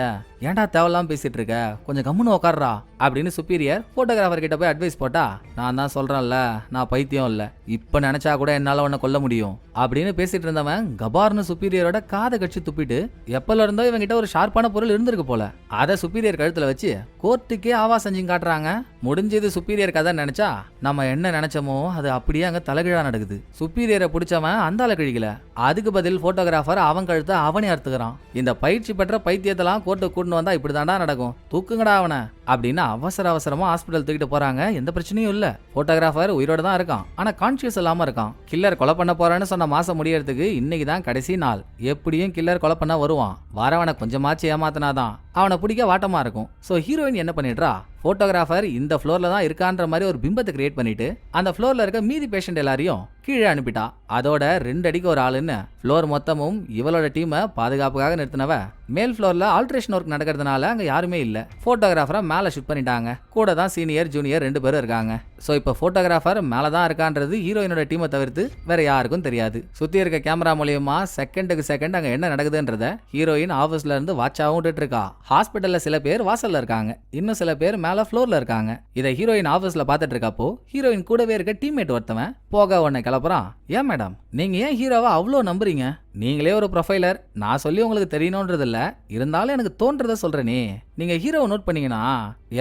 ஏன்டா தேவையில்லாம பேசிட்டு இருக்க, கொஞ்சம் கம்முன்னு உட்கார்றா அப்படின்னு சுப்பீரியர் போட்டோகிராஃபர் கிட்ட போய் அட்வைஸ் போட்டா, நான் தான் சொல்றேன்ல நான் பைத்தியம் இல்ல, இப்ப நினைச்சா கூட என்னால உன்னை கொல்ல முடியும் அப்படின்னு பேசிட்டு இருந்தவன் கபார்னு சுப்பீரியரோட காதை கட்சி துப்பிட்டு, எப்பல இருந்தோ இவங்க கிட்ட ஒரு ஷார்ப்பான பொருள் இருந்திருக்கு போல, அதை சுப்பீரியர் கழுத்துல வச்சு கோர்ட்டுக்கே ஆவா செஞ்சு காட்டுறாங்க. முடிஞ்சது சுப்பீரியர் கதை நினைச்சா நம்ம என்ன நினைச்சோமோ அது அப்படியே அங்க தலைகீழா நடக்குது. சுப்பீரியரை பிடிச்சவன் அந்தால கிழிக்கல, அதுக்கு பதில் போட்டோகிராஃபர் அவன் கழுத்தை அவனே அறுத்துக்கிறான். இந்த பயிற்சி பெற்ற பைத்தியத்தெல்லாம் கோர்ட்டு கூட்டு வந்தா இப்படிதாண்டா நடக்கும், தூக்குங்கடா அவனை அப்படின்னு அவசரமா ஹாஸ்பிட்டல் தூக்கிட்டு போறாங்க. எந்த பிரச்சனையும் இல்ல, போட்டோகிராஃபர் உயிரோட தான் இருக்கான், ஆனா கான்சியஸ் இல்லாம இருக்கான். கில்லர் கொலை பண்ண போறான்னு சொன்ன மாசம் முடியறதுக்கு இன்னைக்கு தான் கடைசி நாள். எப்படியும் கில்லர் கொலை பண்ண வருவான், வரவனை கொஞ்சமாச்சு ஏமாத்தினாதான் அவனை பிடிக்க வாட்டமா இருக்கும். சோ ஹீரோயின் என்ன பண்ணிடுறா, போட்டோகிராஃபர் இந்த ஃப்ளோர்ல தான் இருக்கான்ற மாதிரி ஒரு பிம்பத்தை கிரியேட் பண்ணிட்டு அந்த ஃப்ளோர்ல இருக்க மீதி பேஷண்ட் எல்லாரையும் கீழே அனுப்பிட்டா. அதோட 2 அடிக்கு ஒரு ஆளுன்னு ஃப்ளோர் மொத்தமும் இவளோட டீமை பாதுகாப்புக்காக நிறுத்தினவ மேல் ஃப்ளோர்ல ஆல்ட்ரேஷன் ஒர்க் நடக்கிறதுனால அங்க யாருமே இல்ல. போட்டோகிராஃபரை மேல ஷிஃப்ட் பண்ணிட்டாங்க. கூட தான் சீனியர் ஜூனியர் 2 பேரும் இருக்காங்க. சோ இப்ப போட்டோகிராஃபர் மேலதான் இருக்கான்றது ஹீரோயினோட டீமை தவிர்த்து வேற யாருக்கும் தெரியாது. சுத்தி இருக்க கேமரா மூலியமா செகண்டுக்கு செகண்ட் அங்க என்ன நடக்குதுன்றத ஹீரோயின் ஆபீஸ்ல இருந்து வாட்சாவும் விட்டுட்டு இருக்கா. ஹாஸ்பிட்டல்ல சில பேர் வாசல்ல இருக்காங்க, இன்னும் சில பேர் மேல ஃப்ளோர்ல இருக்காங்க. இதை ஹீரோயின் ஆபீஸ்ல பாத்துட்டு இருக்கப்போ ஹீரோயின் கூடவே இருக்க டீம்மேட் ஒருத்தவன் போக உடனே கிளப்புறான். ஏன் மேடம் நீங்க ஏன் ஹீரோவை அவ்வளோ நம்புறீங்க? நீங்களே ஒரு ப்ரொஃபைலர், நான் சொல்லி உங்களுக்கு தெரியணும்ன்றது இல்ல, இருந்தாலும் எனக்கு தோன்றதை சொல்றேனே. நீங்க ஹீரோவை நோட் பண்ணீங்கன்னா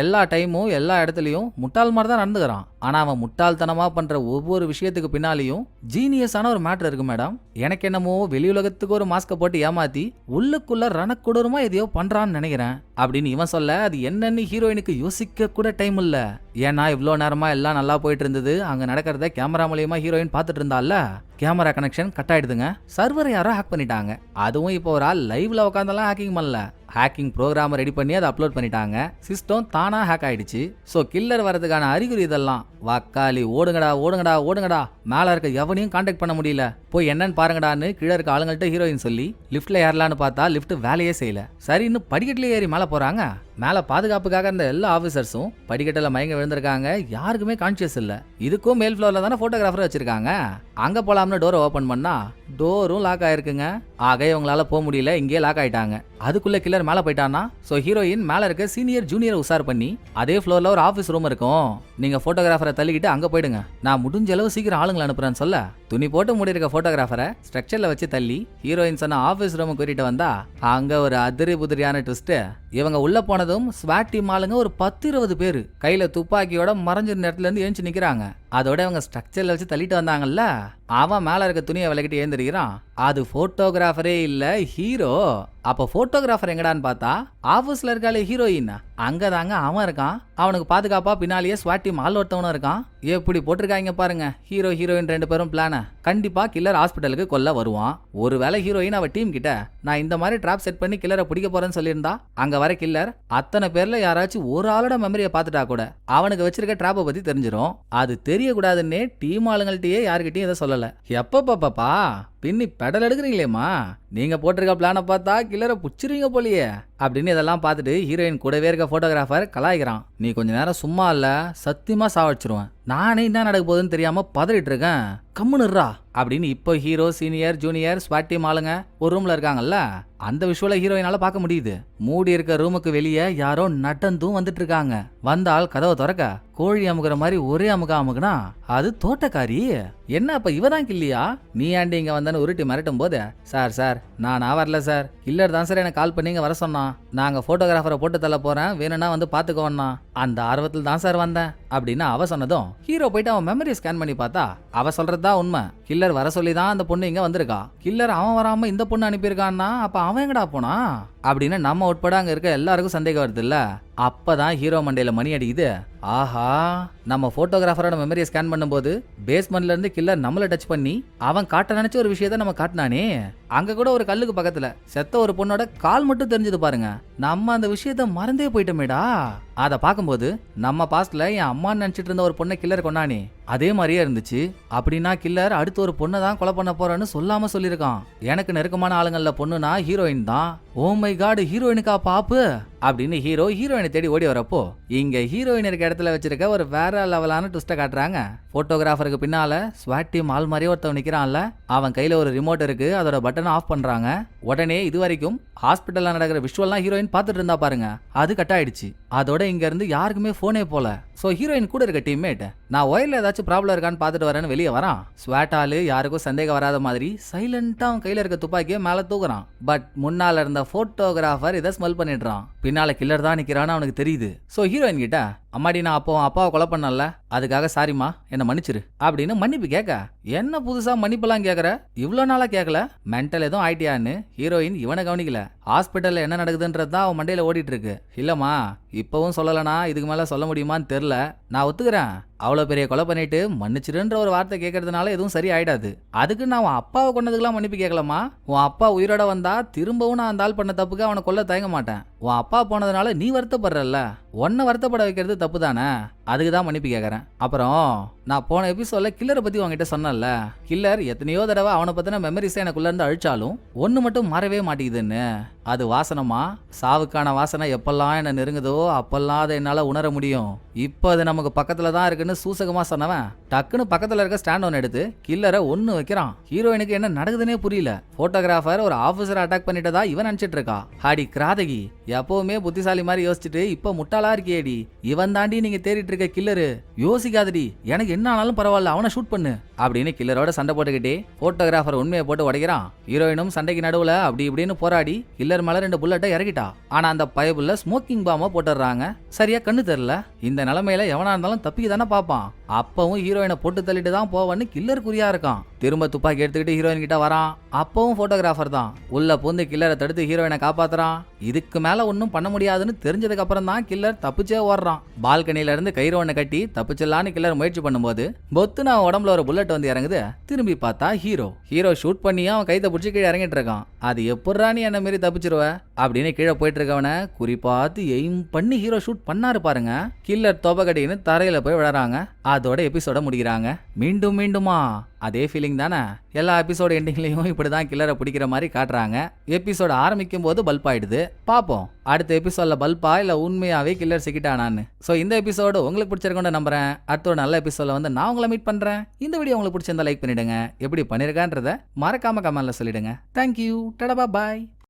எல்லா டைமும் எல்லா இடத்துலயும் முட்டாள் மாதிரி தான் நடந்துக்கிறான். ஆனா அவன் முட்டாள்தனமா பண்ற ஒவ்வொரு விஷயத்துக்கு பின்னாலையும் ஜீனியஸான ஒரு மேட்டர் இருக்கு மேடம். எனக்கு என்னமோ வெளியுலகத்துக்கு ஒரு மாஸ்க போட்டு ஏமாத்தி உள்ளுக்குள்ள ரணக்கொடூரமா எதையோ பண்றான்னு நினைக்கிறேன் அப்படின்னு இவன் சொல்ல, அது என்னன்னு ஹீரோயினுக்கு யோசிக்க கூட டைம் இல்ல. ஏன்னா இவ்வளோ நேரமா எல்லாம் நல்லா போயிட்டு இருந்தது, அங்க நடக்கிறத கேமரா மூலியமா ஹீரோயின் பார்த்துட்டு இருந்தால, கேமரா கனெக்ஷன் கட் ஆயிடுதுங்க. சர்வரை யாரோ ஹேக் பண்ணிட்டாங்க. அதுவும் இப்போ ஒரு ஆள் லைவ்ல உட்காந்தெல்லாம் ஹேக்கிங் பண்ணல, ஹேக்கிங் ப்ரோக்ராம் ரெடி பண்ணி அதை அப்லோட் பண்ணிட்டாங்க. சிஸ்டம் தானா ஹேக் ஆயிடுச்சு. ஸோ கில்லர் வரதுக்கான அறிகுறி இதெல்லாம். வாக்காளி ஓடுங்கடா ஓடுங்கடா ஓடுங்கடா, மேல இருக்க எவனையும் கான்டாக்ட் பண்ண முடியல, போய் என்னன்னு பாருங்கடான்னு கீழே இருக்க ஆளுங்கள்ட்ட ஹீரோயின் சொல்லி லிஃப்ட்ல ஏறலான்னு பார்த்தா லிஃப்ட் வேலையே செய்யல. சரின்னு படிக்கட்டுல ஏறி மேல போறாங்க. மேல பாதுகாப்புக்காக இருந்த எல்லா ஆபீசர்ஸும் படிக்கட்டில் மயங்க விழுந்திருக்காங்க. யாருக்குமே கான்சியஸ் இல்ல. இதுக்கும் மேல் ஃப்ளோர்ல தானே போட்டோகிராஃபர் வச்சிருக்காங்க. அங்க போலாம்னு டோரை ஓபன் பண்ணா டோரும் லாக் ஆயிருக்குங்க. ஆக இவங்களால போக முடியல, இங்கே லாக் ஆயிட்டாங்க. அதுக்குள்ள கில்லர் மேல போயிட்டானா. சோ ஹீரோயின் மேல இருக்க சீனியர் ஜூனியர் உசார் பண்ணி அதே ஃப்ளோர்ல ஒரு ஆபீஸ் ரூம் இருக்கும், நீங்க போட்டோகிராஃபரை தள்ளிக்கிட்டு அங்க போயிடுங்க, நான் முடிஞ்ச அளவு சீக்கிரம் ஆளுங்களை அனுப்புறேன்னு சொல்ல, துணி போட்டு மூடி இருக்க போட்டோகிராஃபரை ஸ்ட்ரக்சர்ல வச்சு தள்ளி ஹீரோயின் சொன்ன ஆபீஸ் ரூம் கூட்டிட்டு வந்தா அங்க ஒரு அதிரி புதிரியான ட்விஸ்ட். இவங்க உள்ள போனதும் ஸ்வாட் டீம் ஆளுங்க ஒரு 10-20 பேரு கையில துப்பாக்கியோட மறைஞ்சிருந்த நேரத்துல இருந்து ஏஞ்சி நிக்கிறாங்க. அதோட இவங்க ஸ்ட்ரக்சர்ல வச்சு தள்ளிட்டு வந்தாங்கல்ல, அவன் மேல இருக்க துணியை விளக்கிட்டு ஏந்திருக்கிறான். அது போட்டோகிராஃபரே இல்ல, ஹீரோ. அப்ப போட்டோகிராஃபர் எங்கடான்னு பார்த்தா ஆபீஸ்ல இருக்காளே ஹீரோயின், அங்கதாங்க அவன் இருக்கான். அவனுக்கு பாதுகாப்பா பின்னாலேயே ஸ்வாட் டீம் ஆள் ஒருத்தவனும் இருக்கான். எப்படி போட்டிருக்காங்க பாருங்க. ஹீரோ ஹீரோயின் 2 பேரும் பிளான. கண்டிப்பா கில்லர் ஹாஸ்பிட்டலுக்கு கொல்ல வருவான். ஒருவேளை ஹீரோயின் அவ டீம் கிட்ட நான் இந்த மாதிரி ட்ராப் செட் பண்ணி கில்லரை பிடிக்க போறேன்னு சொல்லியிருந்தா, அங்க வர கில்லர் அத்தனை பேர்ல யாராச்சும் ஒரு ஆளோட மெமரியை பார்த்துட்டா கூட அவனுக்கு வச்சிருக்க ட்ராப்பை பத்தி தெரிஞ்சிடும். அது தெரியக்கூடாதுன்னே டீம் ஆளுங்கள்ட்டயே யாருக்கிட்டையும் இதை சொல்லல. எப்பப்பா பின்னி பெடல் எடுக்கிறீங்களேம்மா, நீங்க போட்டிருக்க பிளானை பார்த்தா கில்லரை புச்சிருவீங்க போலியே அப்படின்னு இதெல்லாம் பார்த்துட்டு ஹீரோயின் கூடவே இருக்க போட்டோகிராஃபர் கலாய்க்கிறான். நீ கொஞ்ச நேரம் சும்மா இல்ல, சத்தியமா சாவடிச்சிருவேன், நானே என்ன நடக்க போகுதுன்னு தெரியாம பதறிட்டு இருக்கேன், கம்முனுறா அப்படின்னு இப்போ ஹீரோ சீனியர் ஜூனியர் ஸ்வாட் டீம் ஆளுங்க ஒரு ரூம்ல இருக்காங்கல்ல, அந்த விஷுவல ஹீரோயினால பார்க்க முடியுது. மூடி இருக்க ரூமுக்கு வெளியே யாரோ நடந்தும் வந்துட்டு இருக்காங்க. வந்தால் கதவை திறக்க கோழி அமுகுற மாதிரி ஒரே அமுகுனா அது தோட்டக்காரி. என்ன அப்ப இவதான் கில்லியா? நீ ஆண்டி இங்க வந்தன்னு உருட்டி மிரட்டும் போது, சார் சார் நானா வரல சார், கில்லர் தான் சார் எனக்கு கால் பண்ணி இங்க வர சொன்னான், நாங்க போட்டோகிராஃபரை போட்டு தள்ள போறேன், வேணும்னா வந்து பாத்துக்கோன்னா, அந்த ஆர்வத்தில் தான் சார் வந்தேன் அப்படின்னு அவ சொன்னதும் ஹீரோ போயிட்டு அவன் மெமரி ஸ்கேன் பண்ணி பார்த்தா அவ சொல்றதுதான் உண்மை. கில்லர் வர சொல்லி தான் அந்த பொண்ணு இங்க வந்திருக்கா. கில்லர் அவன் வராம இந்த பொண்ணு அனுப்பியிருக்கான்னா அப்ப அவன் எங்கடா போனா அப்படின்னு நம்ம உட்பட அங்க இருக்க எல்லாருக்கும் சந்தேகம் வருது இல்ல. அப்பதான் ஹீரோ மண்டையில மணி அடிக்குது. ஆஹா, நம்ம போட்டோகிராஃபரோட மெமரியை ஸ்கேன் பண்ணும்போது பேஸ்மெண்ட்ல இருந்து கில்லர் நம்மள டச் பண்ணி அவன் காட்ட நினைச்ச ஒரு விஷயத்த நம்ம காட்டினானே. அங்க கூட ஒரு கல்லுக்கு பக்கத்துல செத்த ஒரு பொண்ணோட கால் மட்டும் தெரிஞ்சது பாருங்க. நம்ம அந்த விஷயத்த மறந்தே போயிட்டோமேடா. அதை பார்க்கும்போது நம்ம பாஸ்ட்ல என் அம்மான்னு நினைச்சிட்டு இருந்த ஒரு பொண்ணை கில்லர் கொண்டானே, அதே மாதிரியே இருந்துச்சு. அப்படின்னா கில்லர் அடுத்து ஒரு பொண்ணை தான் கொலை பண்ண போறேன்னு சொல்லாம சொல்லியிருக்கான். எனக்கு நெருக்கமான ஆளுங்கள்ல பொண்ணுனா ஹீரோயின் தான். ஓ மை காட், ஹீரோயினுக்கா பாப்பு அப்படின்னு ஹீரோயினை தேடி ஓடி வரப்போ இங்க ஹீரோயின் இருக்க இடத்துல வச்சிருக்க ஒரு வேற லெவலான ட்விஸ்ட காட்டுறாங்க. போட்டோகிராஃபருக்கு பின்னால ஸ்வாட் டீம் ஆள் மாதிரியே ஒருத்தவன் நிக்கிறான்ல, அவன் கையில ஒரு ரிமோட் இருக்கு, அதோட பட்டனை ஆஃப் பண்றாங்க. உடனே இது வரைக்கும் ஹாஸ்பிட்டல்ல நடக்கிற விஷுவல்லாம் ஹீரோயின் பார்த்துட்டு இருந்தா பாருங்க, அது கட் ஆயிடுச்சு. அதோட இங்க இருந்து யாருக்குமே போனே போல. சோ ஹீரோயின் கூட இருக்க டீம்மேட் நான் ஒயர்ல ஏதாச்சும் ப்ராப்ளம் இருக்கான்னு பார்த்துட்டு வரேன்னு வெளியே வரான். ஸ்வாட் ஆளு யாருக்கும் சந்தேகம் வராத மாதிரி சைலண்டா அவன் கையில இருக்க துப்பாக்கியை மேல தூக்குறான். பட் முன்னால இருந்த போட்டோகிராஃபர் இதை ஸ்மெல் பண்ணிடுறான். பின்னால கில்லர் தான் நிக்கிறான்னு அவனுக்கு தெரியுது. சோ ஹீரோயின் கிட்ட, அம்மாடி நான் அப்போ அப்பாவை கொலை பண்ணல, அதுக்காக சாரிமா என்ன மன்னிச்சிரு அப்படின்னு மன்னிப்பு கேட்க, என்ன புதுசா மன்னிப்பெல்லாம் கேட்கற, இவ்வளவு நாளா கேட்கல, மென்டல் எதுவும் ஆயிட்டியான்னு ஹீரோயின் இவனை கவனிக்கல. ஹாஸ்பிட்டல்ல என்ன நடக்குதுன்றது தான் அவன் மண்டையில ஓடிட்டு இருக்கு. இல்லம்மா இப்பவும் சொல்லலனா இதுக்கு மேல சொல்ல முடியுமான்னு தெரியல, நான் ஒத்துக்கிறேன், அவ்வளவு பெரிய கொலை பண்ணிட்டு மன்னிச்சிருன்ற ஒரு வார்த்தை கேட்கறதுனால எதுவும் சரி ஆயிடாது. அதுக்கு நான் உன் அப்பாவை கொண்டதுக்கெல்லாம் மன்னிப்பு கேட்கலாமா? உன் அப்பா உயிரோட வந்தா திரும்பவும் நான் அந்த ஆள் பண்ண தப்புக்கு அவனை கொல்ல தயங்க மாட்டேன். உன் அப்பா போனதுனால நீ வருத்தப்படுறல்ல, உன்னை வருத்தப்பட வைக்கிறது தப்பு தானே, அதுக்கு தான் மன்னிப்பு கேட்கறேன். அப்புறம் நான் போன எபிசோட்ல கில்லரை பத்தி உங்ககிட்ட சொன்னேன்ல, கில்லர் எத்தனையோ தடவை அவனை பத்தின மெமரிஸை எனக்குள்ள இருந்து அழிச்சாலும் ஒன்னு மட்டும் மறவே மாட்டேங்குதுன்னு. அது வாசனமா, சாவுக்கான வாசனை எப்பெல்லாம் என்ன நெருங்குதோ அப்பெல்லாம் அதை என்னால உணர முடியும். இப்போ அது நமக்கு பக்கத்துல தான் இருக்குன்னு சூசகமா சொன்னவன் டக்குன்னு பக்கத்துல இருக்க ஸ்டாண்ட் ஒன்று எடுத்து கில்லரை ஒன்னு வைக்கிறான். ஹீரோயினுக்கு என்ன நடக்குதுன்னே புரியல. போட்டோகிராஃபர் ஒரு ஆபீசரை அட்டாக் பண்ணிட்டதா இவன் நினைச்சிட்டு இருக்கா. ஹாடி கிராதகி, எப்பவுமே புத்திசாலி மாதிரி யோசிச்சுட்டு இப்ப முட்டாளா இருக்கியேடி, இவன் தாண்டி நீங்க தேடிட்டு இருக்க கில்லரு, யோசிக்காதடி, எனக்கு என்ன ஆனாலும் பரவாயில்ல அவனை ஷூட் பண்ணு அப்படின்னு கில்லரோட சண்டை போட்டுக்கிட்டே போட்டோகிராஃபர் உண்மையை போட்டு உடைக்கிறான். ஹீரோயினும் சண்டைக்கு நடுவுல அப்படி இப்படின்னு போராடி கில்லர் மேல 2 புல்லட்டை இறக்கிட்டா. ஆனா அந்த பயபுள்ள ஸ்மோக்கிங் பாம்ப போட்டுறாங்க. சரியா கண்ணு தெரியல. இந்த நிலைமையில எவனா இருந்தாலும் தப்பிக்க தானே பாப்பான். அப்பவும் ஹீரோயினை போட்டு தள்ளிட்டு தான் போவான்னு கில்லர் குறியா இருக்கான். திரும்ப துப்பாக்கி எடுத்துக்கிட்டு ஹீரோயின் கிட்ட வரான். அப்பவும் போட்டோகிராஃபர் தான் உள்ள பூந்து கில்லரை தடுத்து ஹீரோயினை காப்பாத்துறான். இதுக்கு மேல ஒன்னும் பண்ண முடியாதுன்னு தெரிஞ்சதுக்கு அப்புறம் தான் கில்லர் தப்பிச்சே ஓடுறான். பால்கனில இருந்து கயிறு ஒண்ணு கட்டி தப்பிச்சிடலான்னு கில்லர் முயற்சி பண்ணும்போது பொத்துன்னு அவன் உடம்புல ஒரு புல்லட் வந்து இறங்குது. திரும்பி பார்த்தா ஹீரோ ஷூட் பண்ணியும் அவன் கைத்தை பிடிச்சி கீழே இறங்கிட்டு இருக்கான். அது எப்படா நீ என்ன மாரி தப்பிச்சிருவ அப்படின்னு கீழே போயிட்டு இருக்கவன குறிப்பாத்து எய்ம் பண்ணி ஹீரோ ஷூட் பண்ணாரு பாருங்க. கில்லர் தொபகடின்னு தரையில போய் விழறாங்க. அதோட எபிசோட முடிக்கிறாங்க. மீண்டும் மீண்டுமா அதே ஃபீலிங் தானே. எல்லா எபிசோட எண்டிங்லயும் இப்படிதான் கில்லரை பிடிக்கிற மாதிரி காட்டுறாங்க. எபிசோட ஆரம்பிக்கும் போது பல்ப் ஆயிடுது. பாப்போம் அடுத்த எபிசோட்ல பல்பா இல்ல உண்மையாவே கில்லர் சிக்கிட்டானான்னு. சோ இந்த எபிசோடு உங்களுக்கு பிடிச்சிருக்கோன்னு நம்புறேன். அடுத்த ஒரு நல்ல எபிசோட்ல வந்து நான் உங்களை மீட் பண்றேன். இந்த வீடியோ உங்களுக்கு பிடிச்சிருந்தா லைக் பண்ணிடுங்க. எப்படி பண்ணிருக்கான்றத மறக்காம கமெண்ட்ல சொல்லிடுங்க. தேங்க்யூ, டடா பாய்.